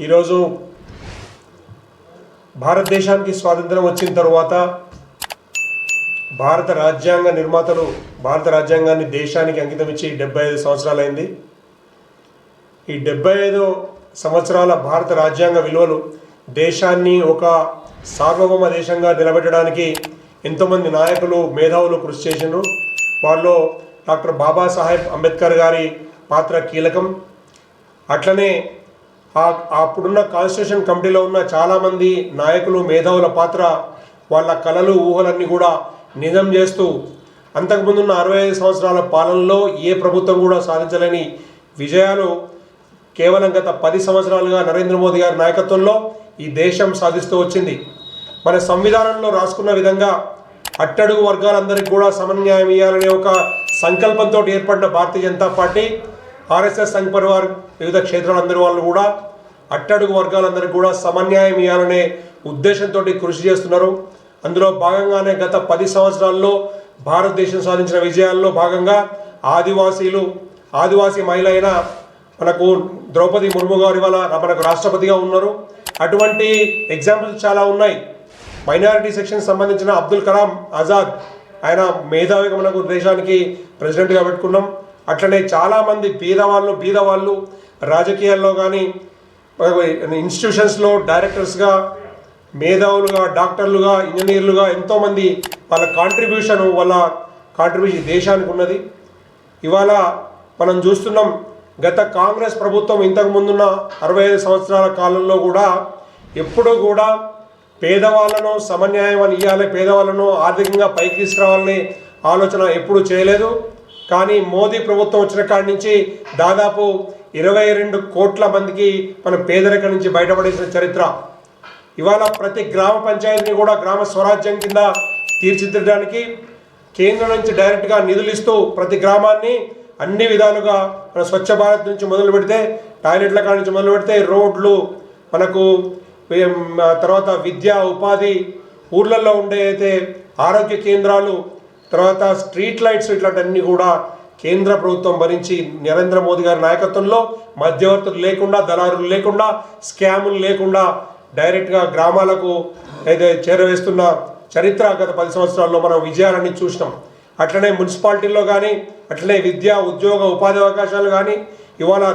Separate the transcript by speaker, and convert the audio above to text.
Speaker 1: ఈరోజు భారతదేశానికి స్వాతంత్రం వచ్చిన తర్వాత భారత రాజ్యాంగ నిర్మాతలు భారత రాజ్యాంగాన్ని దేశానికి అంకితం ఇచ్చి 75 సంవత్సరాలైంది. ఈ 75 సంవత్సరాల భారత రాజ్యాంగ విలువలు దేశాన్ని ఒక సార్వభౌమ దేశంగా నిలబెట్టడానికి ఎంతోమంది నాయకులు మేధావులు కృషి చేసినారు. వారిలో డాక్టర్ బాబాసాహెబ్ అంబేద్కర్ గారి పాత్ర కీలకం. అట్లనే అప్పుడున్న కాన్స్టిట్యూషన్ కమిటీలో ఉన్న చాలామంది నాయకులు మేధావుల పాత్ర, వాళ్ళ కలలు ఊహలన్నీ కూడా నిజం చేస్తూ అంతకుముందున్న 65 సంవత్సరాల పాలనలో ఏ ప్రభుత్వం కూడా సాధించలేని విజయాలు కేవలం గత 10 సంవత్సరాలుగా నరేంద్ర మోదీ గారి నాయకత్వంలో ఈ దేశం సాధిస్తూ వచ్చింది. మన సంవిధానంలో రాసుకున్న విధంగా అట్టడుగు వర్గాలందరికీ కూడా సమన్యాయం ఇవ్వాలనే ఒక సంకల్పంతో ఏర్పడిన భారతీయ జనతా పార్టీ, ఆర్ఎస్ఎస్ సంఘ్ పరివార్ వివిధ క్షేత్రాలందరి వాళ్ళు కూడా అట్టడుగు వర్గాలందరికీ కూడా సమన్యాయం ఇవ్వాలనే ఉద్దేశంతో కృషి చేస్తున్నారు. అందులో భాగంగానే గత 10 సంవత్సరాల్లో భారతదేశం సాధించిన విజయాల్లో భాగంగా ఆదివాసీ మహిళ అయిన మనకు ద్రౌపది ముర్ము గారు ఇవాళ మనకు రాష్ట్రపతిగా ఉన్నారు. అటువంటి ఎగ్జాంపుల్స్ చాలా ఉన్నాయి. మైనారిటీ సెక్షన్ సంబంధించిన అబ్దుల్ కలాం ఆజాద్, ఆయన మేధావిగా మనకు దేశానికి ప్రెసిడెంట్గా పెట్టుకున్నాం. అట్లనే చాలామంది బీదవాళ్ళు రాజకీయాల్లో కానీ ఇన్స్టిట్యూషన్స్లో డైరెక్టర్స్గా, మేధావులుగా, డాక్టర్లుగా, ఇంజనీర్లుగా ఎంతోమంది వాళ్ళ కాంట్రిబ్యూషన్ దేశానికి ఉన్నది. ఇవాళ మనం చూస్తున్నాం, గత కాంగ్రెస్ ప్రభుత్వం ఇంతకుముందున్న 65 సంవత్సరాల కాలంలో కూడా ఎప్పుడూ కూడా పేదవాళ్ళను సమన్యాయం అని ఇవ్వాలి, పేదవాళ్ళను ఆర్థికంగా పైకి తీసుకురావాలనే ఆలోచన ఎప్పుడూ చేయలేదు. కానీ మోదీ ప్రభుత్వం వచ్చిన కాడి నుంచి దాదాపు 22 కోట్ల మందికి మన పేదరికం నుంచి బయటపడేసిన చరిత్ర. ఇవాళ ప్రతి గ్రామ పంచాయతీని కూడా గ్రామ స్వరాజ్యం కింద తీర్చిదిద్దడానికి కేంద్రం నుంచి డైరెక్ట్గా నిధులు ఇస్తూ ప్రతి గ్రామాన్ని అన్ని విధాలుగా మన స్వచ్ఛ భారత్ నుంచి మొదలు పెడితే, టాయిలెట్ల కాడి నుంచి మొదలు పెడితే, రోడ్లు, మనకు తర్వాత విద్య, ఉపాధి, ఊర్లలో ఉండే అయితే ఆరోగ్య కేంద్రాలు, తర్వాత స్ట్రీట్ లైట్స్, ఇట్లాంటివన్నీ కూడా కేంద్ర ప్రభుత్వం భరించి నరేంద్ర మోదీ గారి నాయకత్వంలో మధ్యవర్తులు లేకుండా, దళారులు లేకుండా, స్కాములు లేకుండా డైరెక్ట్గా గ్రామాలకు అయితే చేరవేస్తున్న చరిత్ర గత 10 సంవత్సరాల్లో మనం విజయాలన్నీ చూసినాం. అట్లనే మున్సిపాలిటీల్లో కానీ, అట్లనే విద్య, ఉద్యోగ, ఉపాధి అవకాశాలు కానీ ఇవాళ